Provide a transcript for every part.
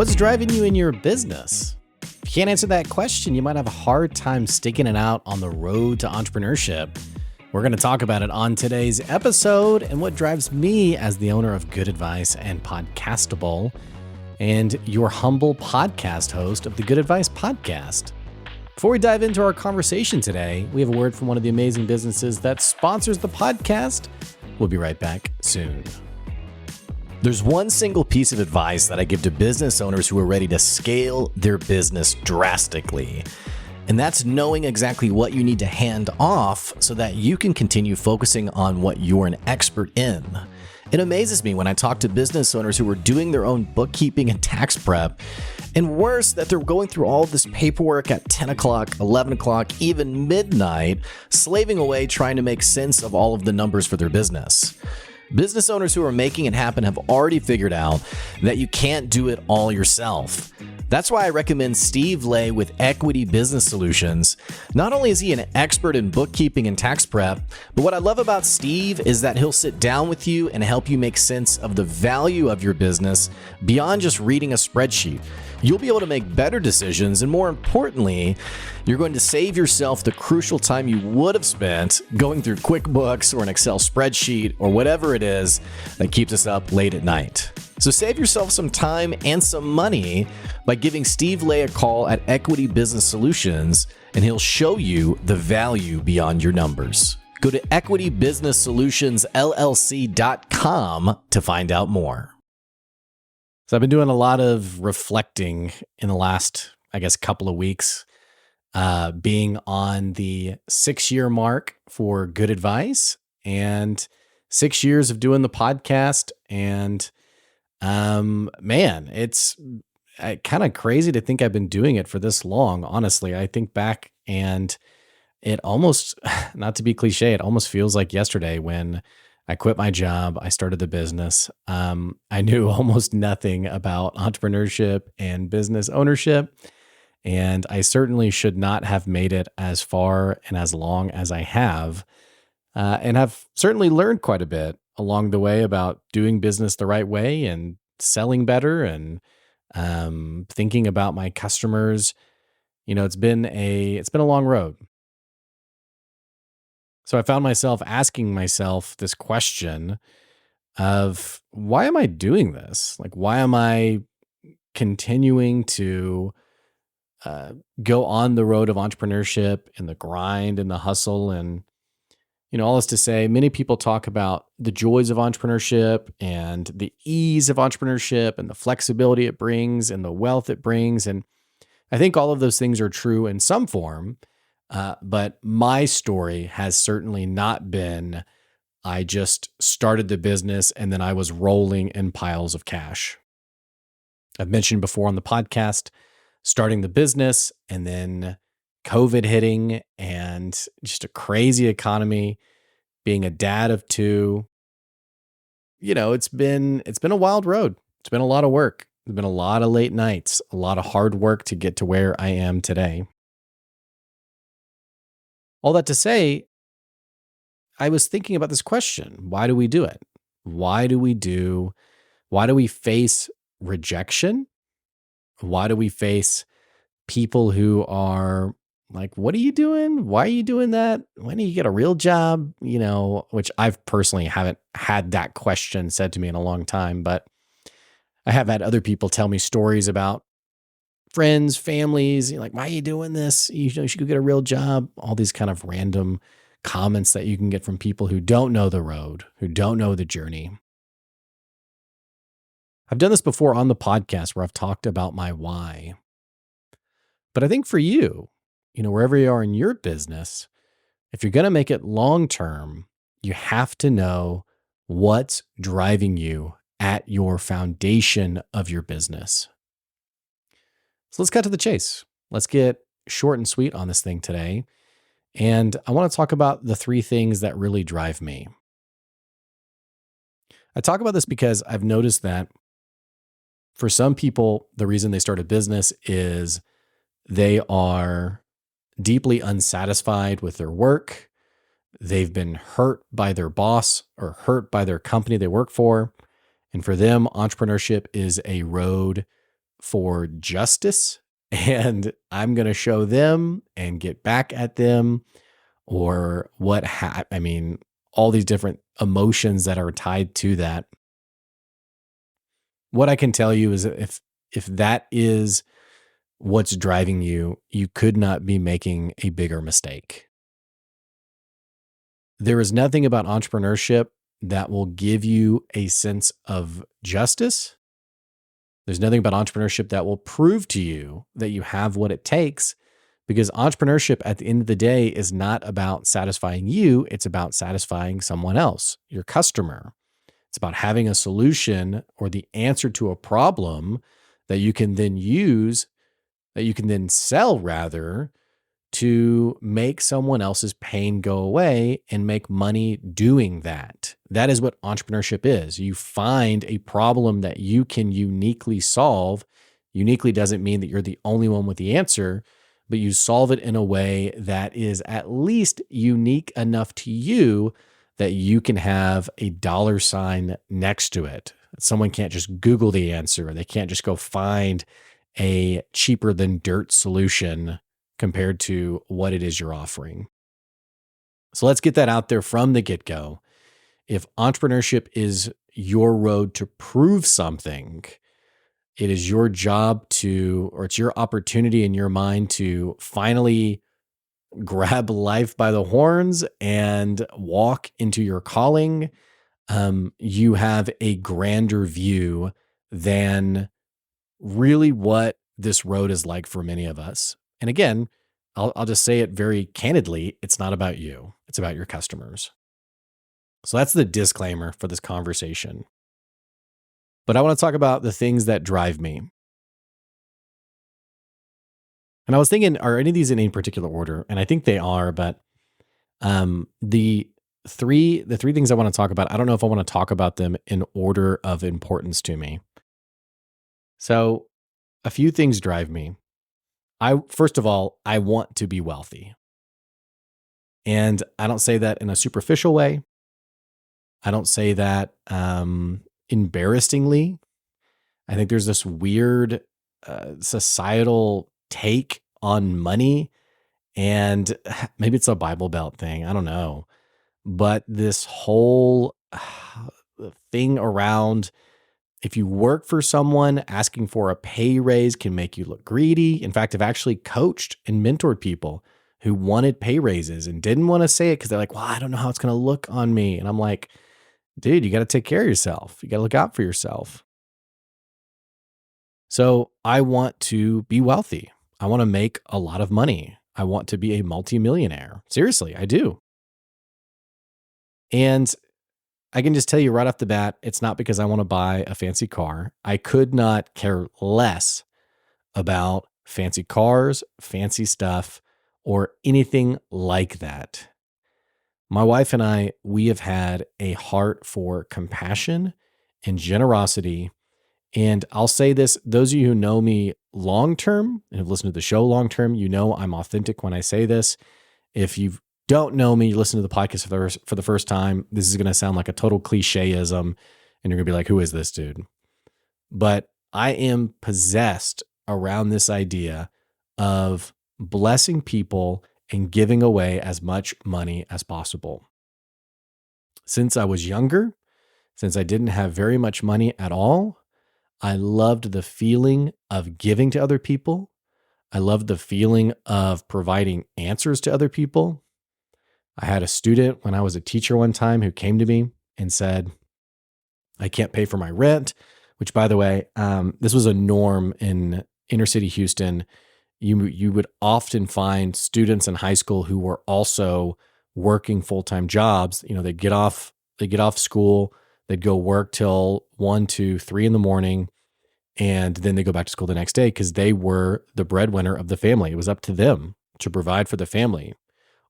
What's driving you in your business? If you can't answer that question, you might have a hard time sticking it out on the road to entrepreneurship. We're going to talk about it on today's episode and what drives me as the owner of Good Advice and Podcastable and your humble podcast host of the Good Advice Podcast. Before we dive into our conversation today, we have a word from one of the amazing businesses that sponsors the podcast. We'll be right back soon. There's one single piece of advice that I give to business owners who are ready to scale their business drastically. And that's knowing exactly what you need to hand off so that you can continue focusing on what you're an expert in. It amazes me when I talk to business owners who are doing their own bookkeeping and tax prep, and worse, that they're going through all of this paperwork at 10 o'clock, 11 o'clock, even midnight, slaving away trying to make sense of all of the numbers for their business. Business owners who are making it happen have already figured out that you can't do it all yourself. That's why I recommend Steve Lay with Equity Business Solutions. Not only is he an expert in bookkeeping and tax prep, but what I love about Steve is that he'll sit down with you and help you make sense of the value of your business beyond just reading a spreadsheet. You'll be able to make better decisions, and more importantly, you're going to save yourself the crucial time you would have spent going through QuickBooks or an Excel spreadsheet or whatever it is that keeps us up late at night. So save yourself some time and some money by giving Steve Lay a call at Equity Business Solutions, and he'll show you the value beyond your numbers. Go to equitybusinesssolutionsllc.com to find out more. So I've been doing a lot of reflecting in the last, couple of weeks, being on the 6-year mark for Good Advice and 6 years of doing the podcast. And it's kind of crazy to think I've been doing it for this long. Honestly, I think back and it almost, not to be cliche, it almost feels like yesterday when I quit my job. I started the business. I knew almost nothing about entrepreneurship and business ownership, and I certainly should not have made it as far and as long as I have, and have certainly learned quite a bit along the way about doing business the right way and selling better and thinking about my customers. You know, it's been a long road. So I found myself asking myself this question of, why am I doing this? Like, why am I continuing to go on the road of entrepreneurship and the grind and the hustle? And, all this to say, many people talk about the joys of entrepreneurship and the ease of entrepreneurship and the flexibility it brings and the wealth it brings. And I think all of those things are true in some form. But my story has certainly not been, I just started the business and then I was rolling in piles of cash. I've mentioned before on the podcast, starting the business and then COVID hitting and just a crazy economy, being a dad of 2. It's been a wild road. It's been a lot of work. It's been a lot of late nights, a lot of hard work to get to where I am today. All that to say, I was thinking about this question. Why do we do it? Why do we face rejection? Why do we face people who are like, what are you doing? Why are you doing that? When do you get a real job? Which I've personally haven't had that question said to me in a long time, but I have had other people tell me stories about friends, families, like, why are you doing this? You should go get a real job. All these kind of random comments that you can get from people who don't know the road, who don't know the journey. I've done this before on the podcast where I've talked about my why. But I think for you, wherever you are in your business, if you're going to make it long-term, you have to know what's driving you at your foundation of your business. So let's cut to the chase. Let's get short and sweet on this thing today. And I want to talk about the 3 things that really drive me. I talk about this because I've noticed that for some people, the reason they start a business is they are deeply unsatisfied with their work. They've been hurt by their boss or hurt by their company they work for. And for them, entrepreneurship is a road for justice and I'm going to show them and get back at them or I mean, all these different emotions that are tied to that. What I can tell you is that if that is what's driving you, you could not be making a bigger mistake. There is nothing about entrepreneurship that will give you a sense of justice. There's nothing about entrepreneurship that will prove to you that you have what it takes, because entrepreneurship at the end of the day is not about satisfying you, it's about satisfying someone else, your customer. It's about having a solution or the answer to a problem that you can then use, that you can then sell rather, to make someone else's pain go away and make money doing that. That is what entrepreneurship is. You find a problem that you can uniquely solve. Uniquely doesn't mean that you're the only one with the answer, but you solve it in a way that is at least unique enough to you that you can have a dollar sign next to it. Someone can't just Google the answer, or they can't just go find a cheaper than dirt solution compared to what it is you're offering. So let's get that out there from the get-go. If entrepreneurship is your road to prove something, it is your job or it's your opportunity in your mind to finally grab life by the horns and walk into your calling. You have a grander view than really what this road is like for many of us. And again, I'll just say it very candidly. It's not about you. It's about your customers. So that's the disclaimer for this conversation. But I want to talk about the things that drive me. And I was thinking, are any of these in any particular order? And I think they are, but the three things I want to talk about, I don't know if I want to talk about them in order of importance to me. So a few things drive me. First of all, I want to be wealthy. And I don't say that in a superficial way. I don't say that embarrassingly. I think there's this weird societal take on money, and maybe it's a Bible Belt thing. I don't know. But this whole thing around, if you work for someone, asking for a pay raise can make you look greedy. In fact, I've actually coached and mentored people who wanted pay raises and didn't want to say it because they're like, well, I don't know how it's going to look on me. And I'm like, dude, you got to take care of yourself. You got to look out for yourself. So I want to be wealthy. I want to make a lot of money. I want to be a multimillionaire. Seriously, I do. And I can just tell you right off the bat, it's not because I want to buy a fancy car. I could not care less about fancy cars, fancy stuff, or anything like that. My wife and I, we have had a heart for compassion and generosity. And I'll say this, those of you who know me long-term and have listened to the show long-term, you know I'm authentic when I say this. If you don't know me, you listen to the podcast for the first time, this is going to sound like a total clicheism, and you're going to be like, who is this dude? But I am possessed around this idea of blessing people and giving away as much money as possible. Since I was younger, since I didn't have very much money at all, I loved the feeling of giving to other people. I loved the feeling of providing answers to other people. I had a student when I was a teacher one time who came to me and said, I can't pay for my rent, which, by the way, this was a norm in inner city Houston. You would often find students in high school who were also working full-time jobs. You know, they'd get off school, they'd go work till 1, 2, 3 in the morning, and then they go back to school the next day because they were the breadwinner of the family. It was up to them to provide for the family.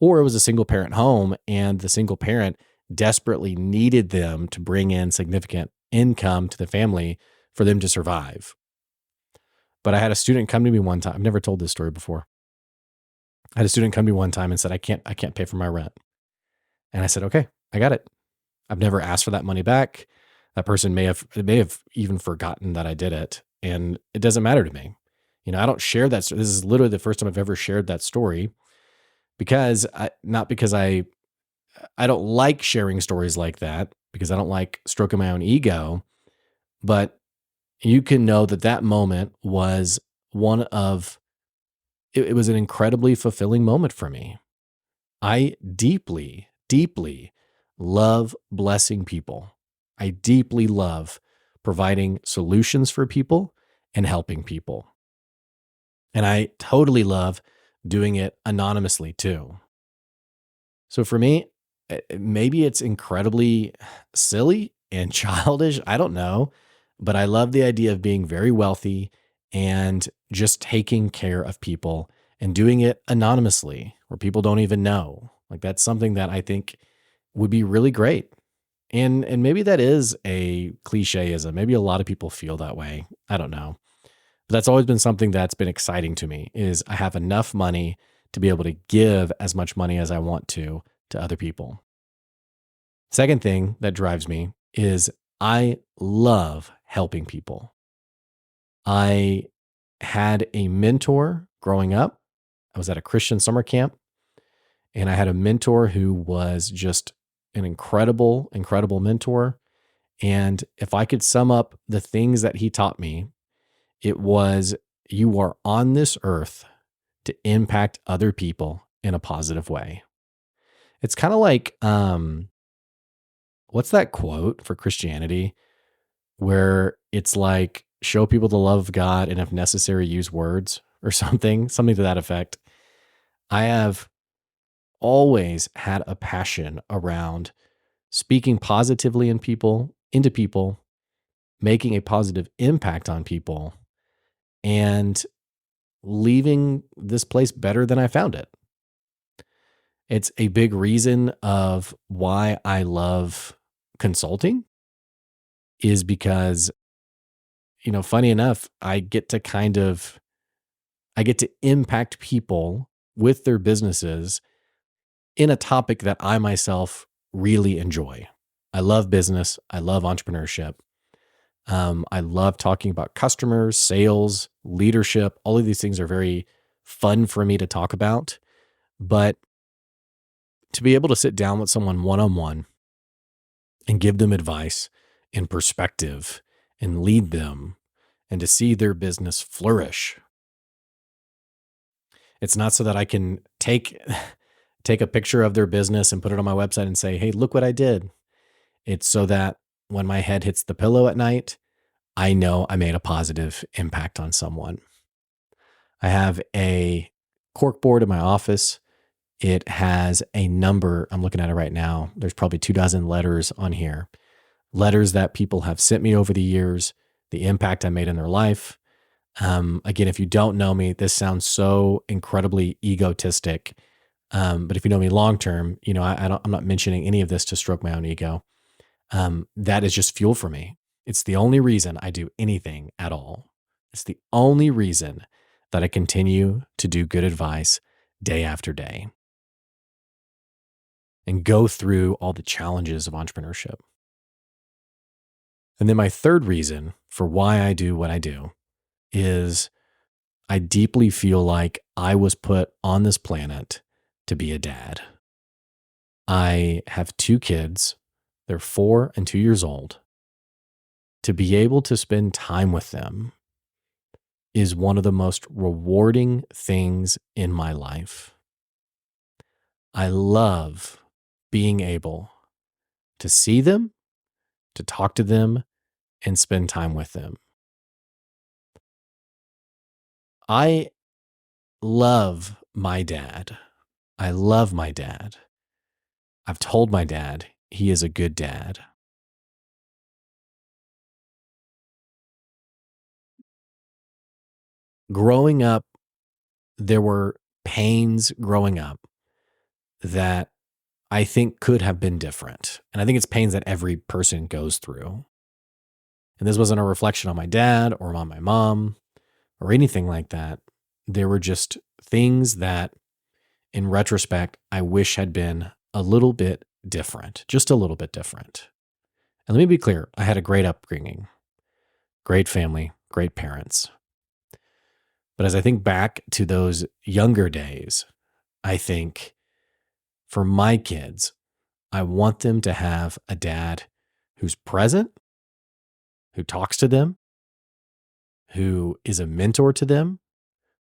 Or it was a single parent home, and the single parent desperately needed them to bring in significant income to the family for them to survive. But I had a student come to me one time. I've never told this story before. I had a student come to me one time and said, I can't pay for my rent. And I said, okay, I got it. I've never asked for that money back. That person may have even forgotten that I did it. and it doesn't matter to me. I don't share that. This is literally the first time I've ever shared that story because not because I don't like sharing stories like that because I don't like stroking my own ego, but you can know that that moment was one of it was an incredibly fulfilling moment for me. I deeply, deeply love blessing people. I deeply love providing solutions for people and helping people. And I totally love doing it anonymously too. So for me, maybe it's incredibly silly and childish. I don't know. But I love the idea of being very wealthy and just taking care of people and doing it anonymously where people don't even know. Like that's something that I think would be really great. And maybe that is a clicheism. Maybe a lot of people feel that way. I don't know. But that's always been something that's been exciting to me is I have enough money to be able to give as much money as I want to other people. Second thing that drives me is I love helping people. I had a mentor growing up. I was at a Christian summer camp and I had a mentor who was just an incredible, incredible mentor. And if I could sum up the things that he taught me, it was you are on this earth to impact other people in a positive way. It's kind of like what's that quote for Christianity where it's like show people the love of God and if necessary use words or something to that effect. I have always had a passion around speaking positively into people, making a positive impact on people and leaving this place better than I found it. It's a big reason of why I love consulting is because, funny enough, I get to impact people with their businesses in a topic that I myself really enjoy. I love business. I love entrepreneurship. I love talking about customers, sales, leadership. All of these things are very fun for me to talk about. But to be able to sit down with someone one on one and give them advice and perspective and lead them and to see their business flourish. It's not so that I can take a picture of their business and put it on my website and say, "Hey, look what I did." It's so that when my head hits the pillow at night, I know I made a positive impact on someone. I have a cork board in my office. It has a number. I'm looking at it right now. There's probably 24 letters on here. Letters that people have sent me over the years, the impact I made in their life. Again, if you don't know me, this sounds so incredibly egotistic. But if you know me long term, I'm not mentioning any of this to stroke my own ego. That is just fuel for me. It's the only reason I do anything at all. It's the only reason that I continue to do good advice day after day and go through all the challenges of entrepreneurship. And then my third reason for why I do what I do is I deeply feel like I was put on this planet to be a dad. I have two kids. They're 4 and 2 years old. To be able to spend time with them is one of the most rewarding things in my life. I love being able to see them, to talk to them, and spend time with them. I love my dad. I love my dad. I've told my dad he is a good dad. Growing up, there were pains growing up that I think could have been different. And I think it's pains that every person goes through. And this wasn't a reflection on my dad or on my mom or anything like that. There were just things that, in retrospect, I wish had been a little bit different, just a little bit different. And let me be clear, I had a great upbringing, great family, great parents. But as I think back to those younger days, I think for my kids, I want them to have a dad who's present, who talks to them, who is a mentor to them,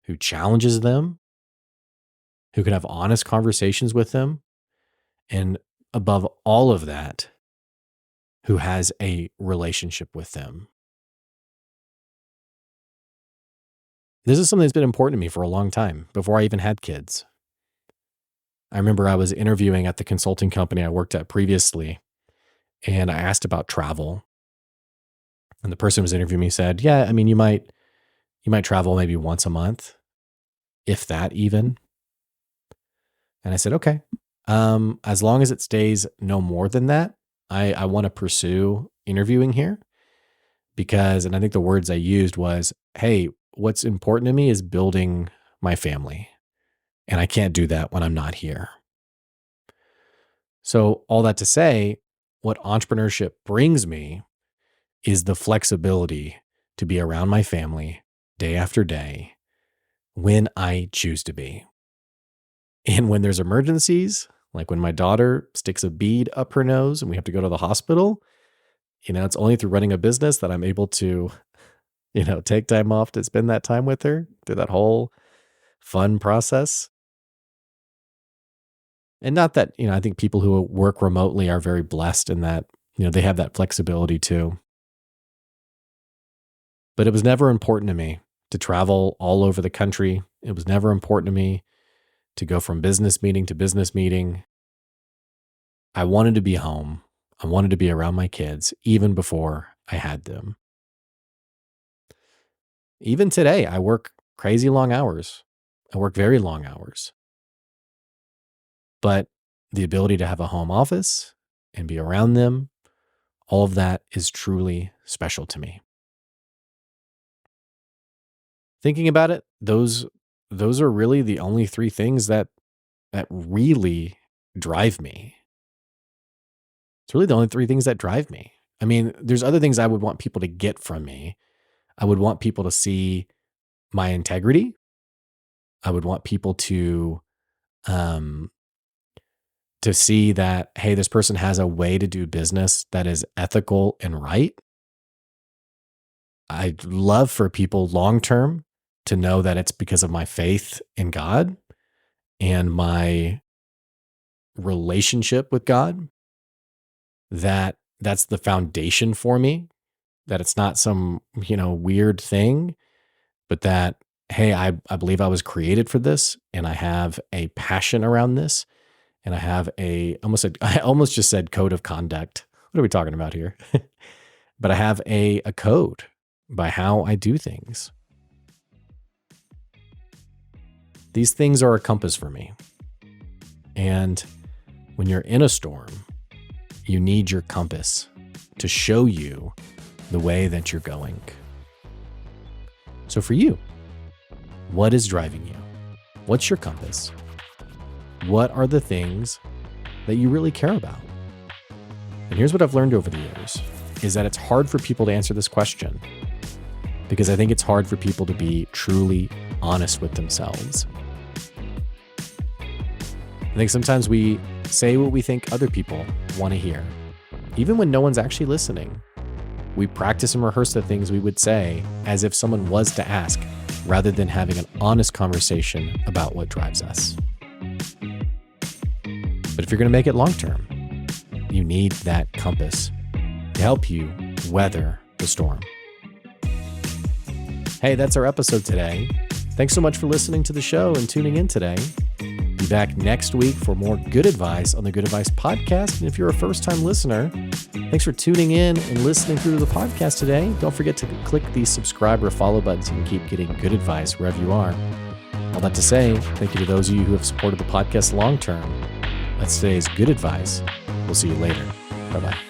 who challenges them, who can have honest conversations with them, and above all of that, who has a relationship with them. This is something that's been important to me for a long time, before I even had kids. I remember I was interviewing at the consulting company I worked at previously, and I asked about travel. And the person who was interviewing me said, "Yeah, I mean, you might travel maybe once a month, if that even." And I said, "Okay. As long as it stays no more than that, I want to pursue interviewing here because," and I think the words I used was, "Hey, what's important to me is building my family. And I can't do that when I'm not here." So all that to say, what entrepreneurship brings me is the flexibility to be around my family day after day when I choose to be. And when there's emergencies, like when my daughter sticks a bead up her nose and we have to go to the hospital, it's only through running a business that I'm able to, take time off to spend that time with her through that whole fun process. And not that, I think people who work remotely are very blessed in that, they have that flexibility too. But it was never important to me to travel all over the country. It was never important to me to go from business meeting to business meeting. I wanted to be home. I wanted to be around my kids even before I had them. Even today, I work crazy long hours. I work very long hours. But the ability to have a home office and be around them, all of that is truly special to me. Thinking about it, those are really the only three things that really drive me. It's really the only three things that drive me. I mean, there's other things I would want people to get from me. I would want people to see my integrity. I would want people to see that, hey, this person has a way to do business that is ethical and right. I'd love for people long term to know that it's because of my faith in God and my relationship with God, that's the foundation for me, that it's not some, weird thing, but that, hey, I believe I was created for this and I have a passion around this and I have I almost just said code of conduct. What are we talking about here? But I have a code by how I do things. These things are a compass for me. And when you're in a storm, you need your compass to show you the way that you're going. So for you, what is driving you? What's your compass? What are the things that you really care about? And here's what I've learned over the years, is that it's hard for people to answer this question because I think it's hard for people to be truly honest with themselves. I think sometimes we say what we think other people want to hear, even when no one's actually listening. We practice and rehearse the things we would say as if someone was to ask, rather than having an honest conversation about what drives us. But if you're going to make it long term, you need that compass to help you weather the storm. Hey, that's our episode today. Thanks so much for listening to the show and tuning in today. Be back next week for more good advice on the Good Advice Podcast. And if you're a first-time listener, thanks for tuning in and listening through the podcast today. Don't forget to click the subscribe or follow button so you can keep getting good advice wherever you are. All that to say, thank you to those of you who have supported the podcast long-term. That's today's good advice. We'll see you later. Bye-bye.